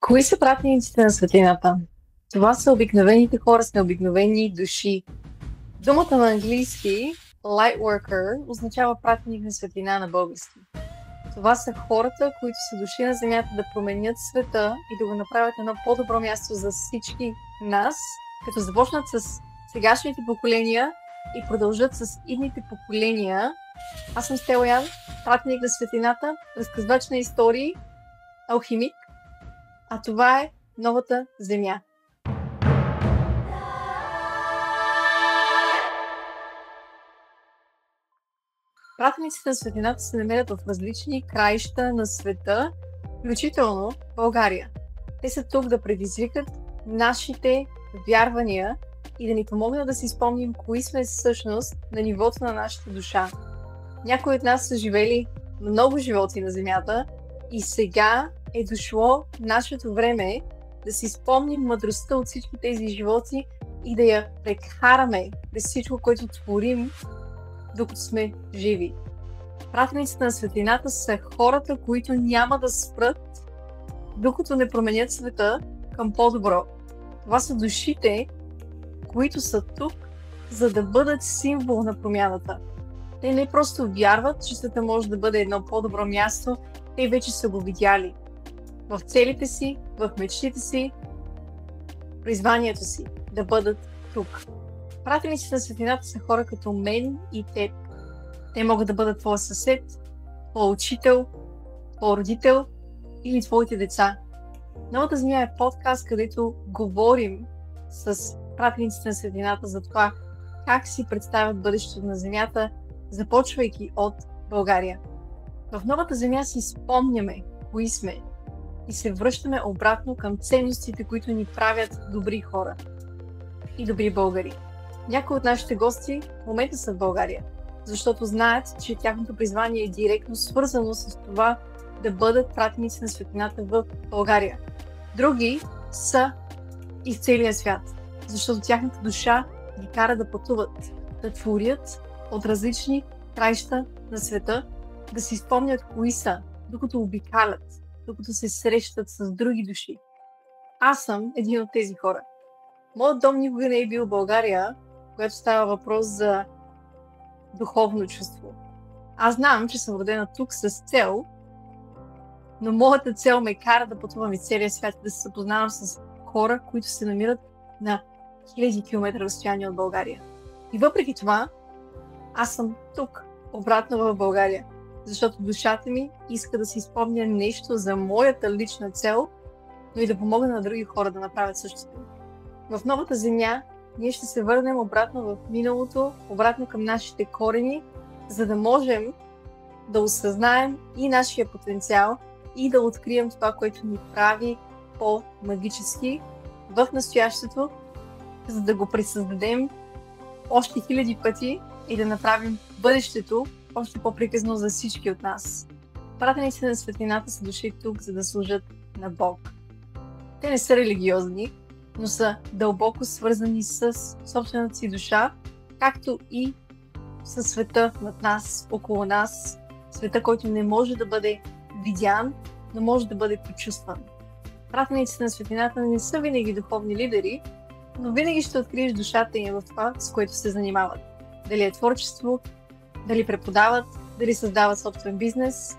Кои са пратениците на светлината? Това са обикновените хора с необикновени души. Думата на английски Lightworker означава пратеник на светлина на български. Това са хората, които са дошли на земята да променят света и да го направят едно по-добро място за всички нас, като започнат с сегашните поколения и продължат с идните поколения. Аз съм Стела Ян, пратеник на светлината, разказвач на истории, алхимик, а това е новата земя. Пратениците на светлината се намерят в различни краища на света, включително България. Те са тук да предизвикат нашите вярвания и да ни помогнат да си спомним кои сме всъщност на нивото на нашата душа. Някои от нас са живели много животи на земята и сега е дошло нашето време да си спомним мъдростта от всички тези животи и да я прекараме през всичко, което творим, докато сме живи. Пратениците на светлината са хората, които няма да спрат, докато не променят света към по-добро. Това са душите, които са тук, за да бъдат символ на промяната. Те не просто вярват, че света може да бъде едно по-добро място, те вече са го видяли. В целите си, в мечтите си, призванието си да бъдат тук. Пратениците на светлината са хора като мен и теб. Те могат да бъдат твой съсед, твой учител, твой родител или твоите деца. Новата земя е подкаст, където говорим с пратениците на светлината за това как си представят бъдещето на земята, започвайки от България. В новата земя си спомняме кои сме и се връщаме обратно към ценностите, които ни правят добри хора и добри българи. Някои от нашите гости в момента са в България, защото знаят, че тяхното призвание е директно свързано с това да бъдат пратеници на светлината в България. Други са из целия свят, защото тяхната душа ги кара да пътуват, да творят от различни краища на света, да си спомнят кои са, докато обикалят, докато се срещат с други души. Аз съм един от тези хора. Моят дом никога не е бил България, когато става въпрос за духовно чувство. Аз знам, че съм родена тук с цел, но моята цел ме кара да пътувам из целия свят, да се запознавам с хора, които се намират на хиляди километра разстояние от България. И въпреки това, аз съм тук, обратно в България, защото душата ми иска да си спомня нещо за моята лична цел, но и да помогна на други хора да направят същото. В новата земя ние ще се върнем обратно в миналото, обратно към нашите корени, за да можем да осъзнаем и нашия потенциал и да открием това, което ни прави по-магически в настоящето, за да го пресъздадем още хиляди пъти и да направим бъдещето още по-приказно за всички от нас. Пратениците на светлината са дошли тук, за да служат на Бог. Те не са религиозни, но са дълбоко свързани с собствената си душа, както и със света над нас, около нас, света, който не може да бъде видян, но може да бъде почувстван. Пратениците на светлината не са винаги духовни лидери, но винаги ще откриеш душата им в това, с което се занимават. Дали е творчество, дали преподават, дали създават собствен бизнес.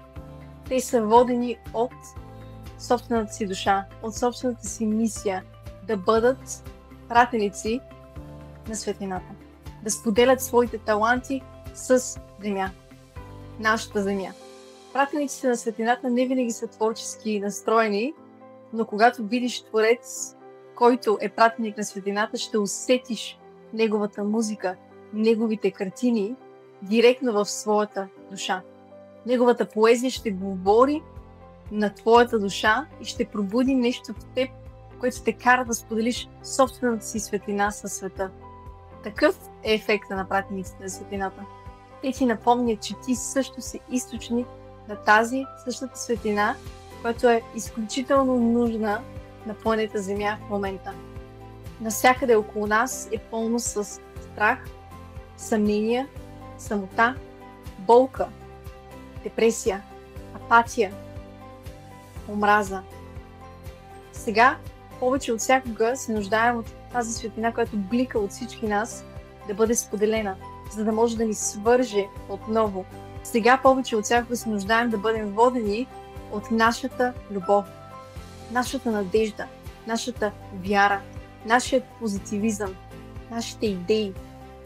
Те са водени от собствената си душа, от собствената си мисия да бъдат пратеници на светлината, да споделят своите таланти с земя, нашата земя. Пратениците на светлината не винаги са творчески настроени, но когато видиш творец, който е пратеник на светлината, ще усетиш неговата музика, неговите картини директно в своята душа. Неговата поезия ще говори на твоята душа и ще пробуди нещо в теб, което те кара да споделиш собствената си светлина със света. Такъв е ефектът на пратениците на светлината. Те ти напомнят, че ти също си източник на тази същата светлина, която е изключително нужна на планета Земя в момента. Навсякъде около нас е пълно с страх, съмнения, самота, болка, депресия, апатия, омраза. Сега, повече от всякога, се нуждаем от тази светлина, която блика от всички нас, да бъде споделена, за да може да ни свърже отново. Сега повече от всякога се нуждаем да бъдем водени от нашата любов, нашата надежда, нашата вяра, нашият позитивизъм, нашите идеи,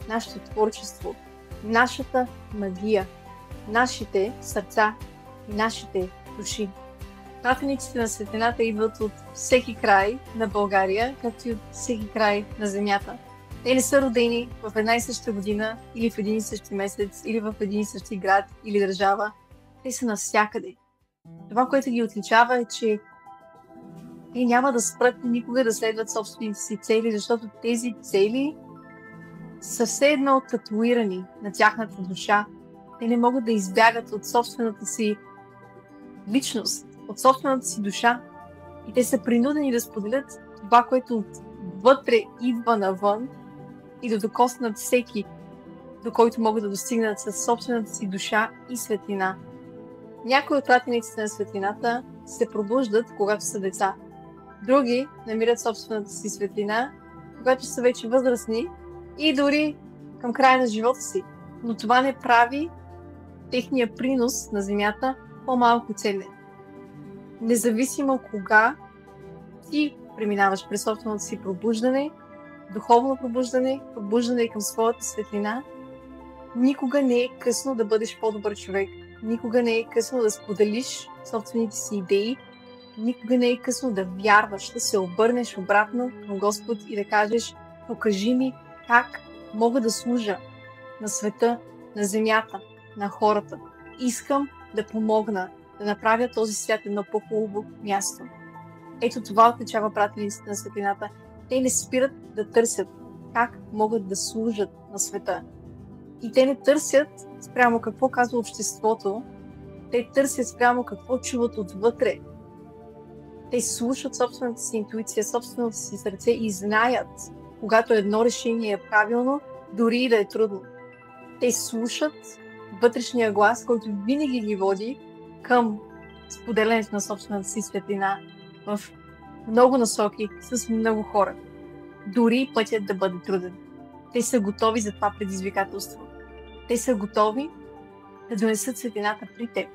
нашето творчество, нашата магия, нашите сърца и нашите души. Пратениците на светлината идват от всеки край на България, както и от всеки край на Земята. Те не са родени в една и съща година, или в един и същи месец, или в един и същи град или държава. Те са навсякъде. Това, което ги отличава, е, че те няма да спрат никога да следват собствените си цели, защото тези цели са все едно татуирани на тяхната душа. Те не могат да избягат от собствената си личност, от собствената си душа. И те са принудени да споделят това, което отвътре идва навън и да докоснат всеки, до който могат да достигнат със собствената си душа и светлина. Някои от пратениците на светлината се пробуждат, когато са деца. Други намират собствената си светлина, когато са вече възрастни и дори към края на живота си. Но това не прави техния принос на Земята по-малко ценен. Независимо кога ти преминаваш през собственото си пробуждане, духовно пробуждане, пробуждане към своята светлина, никога не е късно да бъдеш по-добър човек. Никога не е късно да споделиш собствените си идеи. Никога не е късно да вярваш, да се обърнеш обратно към Господ и да кажеш: покажи ми как мога да служа на света, на земята, на хората. Искам да помогна да направя този свят едно по-хубаво място. Ето това отличава пратениците на светлината. Те не спират да търсят как могат да служат на света. И те не търсят спрямо какво казва обществото, те търсят спрямо какво чуват отвътре. Те слушат собствената си интуиция, собственото си сърце и знаят, когато едно решение е правилно, дори и да е трудно. Те слушат вътрешния глас, който винаги ги води към споделянето на собствената си светлина в много насоки с много хора. Дори пътят да бъде труден. Те са готови за това предизвикателство. Те са готови да донесат светлината при теб.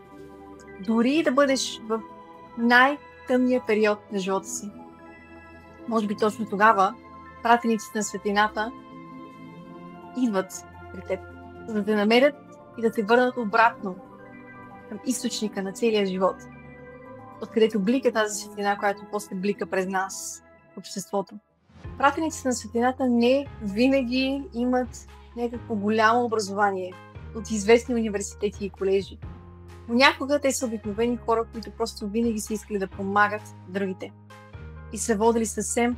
Дори и да бъдеш в най-тъмния период на живота си. Може би точно тогава пратениците на светлината идват при теб, за да те намерят и да те върнат обратно към източника на целия живот, откъдето блика тази светлина, която после блика през нас, в обществото. Пратениците на светлината не винаги имат някакво голямо образование от известни университети и колежи. Понякога те са обикновени хора, които просто винаги са искали да помагат другите и са водили съвсем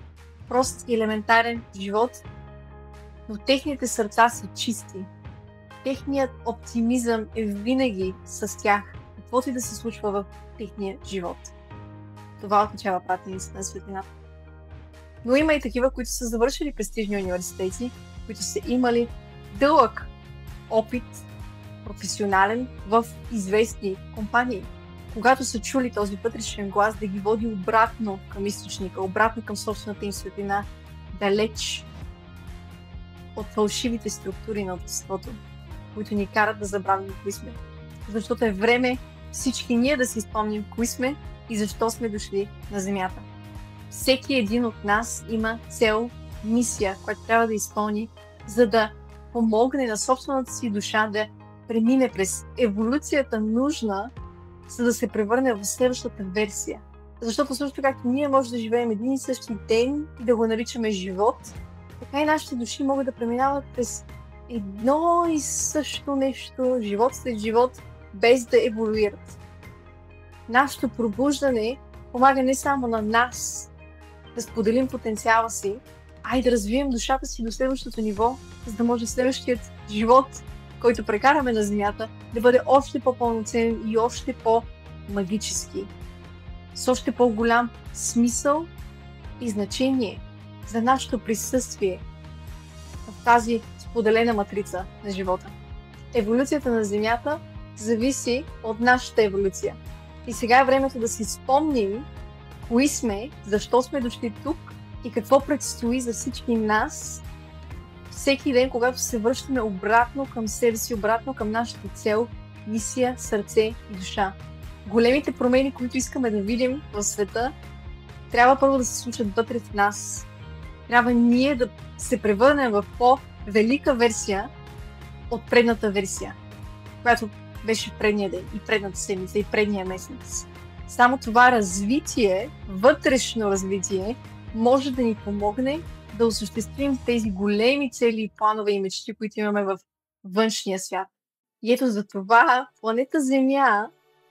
прост и елементарен живот, но техните сърца са чисти. Техният оптимизъм е винаги с тях, каквото и да се случва в техния живот. Това отличава пратениците на светлината. Но има и такива, които са завършили престижни университети, които са имали дълъг опит, професионален, в известни компании. Когато са чули този вътрешен глас да ги води обратно към източника, обратно към собствената им светлина, далеч от фалшивите структури на обществото, които ни карат да забравим кои сме. Защото е време всички ние да си спомним кои сме и защо сме дошли на Земята. Всеки един от нас има цел, мисия, която трябва да изпълни, за да помогне на собствената си душа да премине през еволюцията нужна, за да се превърне в следващата версия. Защото също както ние може да живеем един и същи ден и да го наричаме живот, така и нашите души могат да преминават през едно и също нещо, живот след живот, без да еволюират. Нашето пробуждане помага не само на нас да споделим потенциала си, а и да развием душата си до следващото ниво, за да може следващият живот, който прекараме на Земята, да бъде още по-пълноценен и още по-магически. С още по-голям смисъл и значение за нашето присъствие в тази споделена матрица на живота. Еволюцията на Земята зависи от нашата еволюция. И сега е времето да си спомним кои сме, защо сме дошли тук и какво предстои за всички нас всеки ден, когато се връщаме обратно към себе си, обратно към нашата цел, мисия, сърце и душа. Големите промени, които искаме да видим в света, трябва първо да се случат вътре в нас. Трябва ние да се превърнем в по-велика версия от предната версия, която беше в предния ден, и предната седмица, и предния месец. Само това развитие, вътрешно развитие, може да ни помогне да осъществим тези големи цели, планове и мечти, които имаме в външния свят. И ето за това планета Земя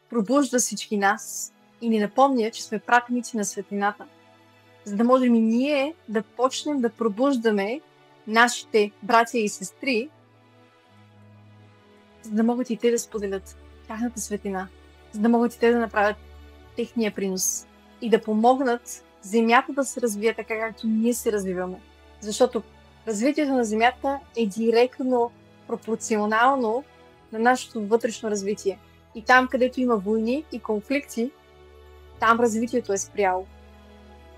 пробужда всички нас и ни напомня, че сме пратеници на светлината, за да можем и ние да почнем да пробуждаме нашите братя и сестри, за да могат и те да споделят тяхната светлина, за да могат и те да направят техния принос и да помогнат Земята да се развие така, както ние се развиваме. Защото развитието на Земята е директно пропорционално на нашето вътрешно развитие. И там, където има войни и конфликти, там развитието е спряло.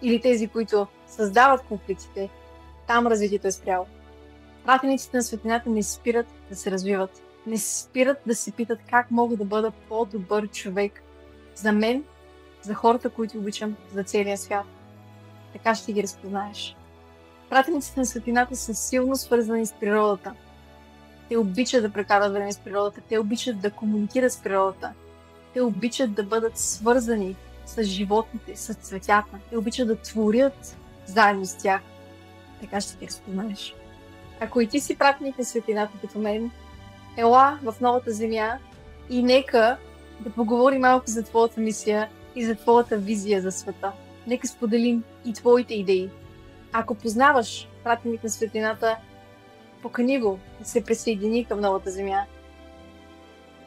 Или тези, които създават конфликтите, там развитието е спряло. Пратениците на светлината не спират да се развиват. Не спират да се питат как мога да бъда по-добър човек за мен, за хората, които обичам, за целия свят. Така ще ги разпознаеш. Пратениците на светлината са силно свързани с природата. Те обичат да прекарат време с природата, те обичат да комуникират с природата, те обичат да бъдат свързани с животните, с цветята, те обичат да творят заедно с тях. Така ще ги разпознаеш. Ако и ти си пратеник на светлината като мен, ела в новата земя и нека да поговорим малко за твоята мисия и за твоята визия за света. Нека споделим и твоите идеи. Ако познаваш пратеник на светлината, покани го да се присъедини към новата земя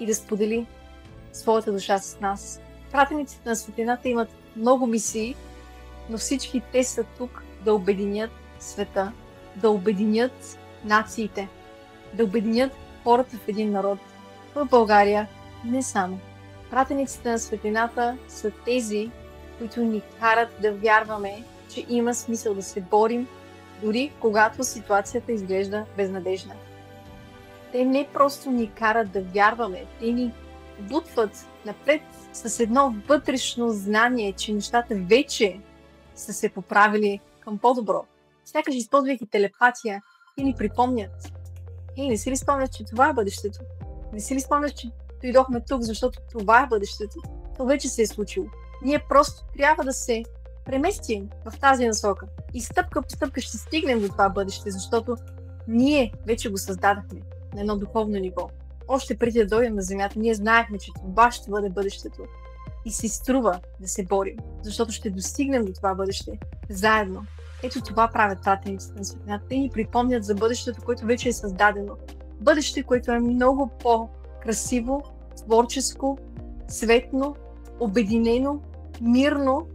и да сподели своята душа с нас. Пратениците на светлината имат много мисии, но всички те са тук да обединят света, да обединят нациите, да обединят хората в един народ. В България не само. Пратениците на светлината са тези, които ни карат да вярваме, че има смисъл да се борим, дори когато ситуацията изглежда безнадежна. Те не просто ни карат да вярваме, те ни бутват напред с едно вътрешно знание, че нещата вече са се поправили към по-добро. Сякаш използвайки телепатия и ни припомнят: "Ей, не си ли спомняш, че това е бъдещето? Не си ли спомняш, че дойдохме тук, защото това е бъдещето? То вече се е случило. Ние просто трябва да се преместим в тази насока и стъпка по стъпка ще стигнем до това бъдеще, защото ние вече го създадахме на едно духовно ниво. Още преди да дойдем на Земята, ние знаехме, че това ще бъде бъдещето и се струва да се борим, защото ще достигнем до това бъдеще заедно." Ето това правят пратениците на светлината. Те ни припомнят за бъдещето, което вече е създадено. Бъдеще, което е много по-красиво, творческо, светло, обединено, мирно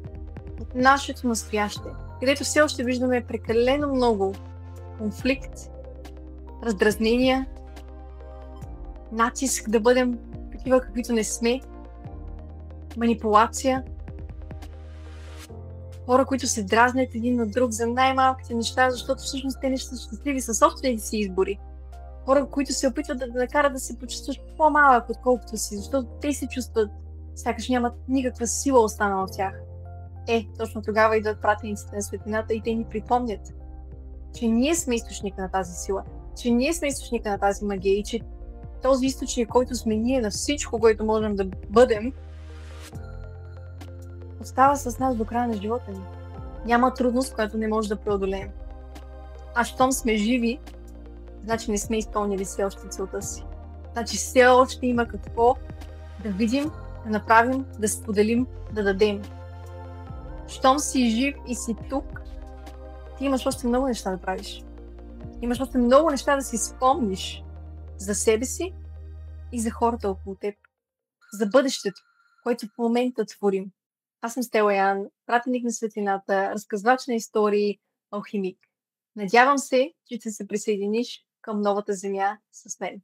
от нашето настояще, където все още виждаме прекалено много конфликт, раздразнения, натиск да бъдем такива, каквито не сме, манипулация, хора, които се дразнят един на друг за най-малките неща, защото всъщност те не са щастливи със собствените си избори. Хора, които се опитват да накарат да се почувстваш по-малък, отколкото си, защото те се чувстват сякаш нямат никаква сила останала в тях. Точно тогава идват пратениците на светлината и те ни припомнят, че ние сме източника на тази сила, че ние сме източника на тази магия и че този източник, който сме ние на всичко, което можем да бъдем, остава с нас до края на живота ни. Няма трудност, която не може да преодолеем. А щом сме живи, значи не сме изпълнили все още целта си. Значи все още има какво да видим, да направим, да споделим, да дадем. Щом си жив и си тук, ти имаш още много неща да правиш. Имаш още много неща да си спомниш за себе си и за хората около теб. За бъдещето, което в момента творим. Аз съм Стела Ян, пратеник на светлината, разказвач на истории, алхимик. Надявам се, че ще се присъединиш към новата земя с мен.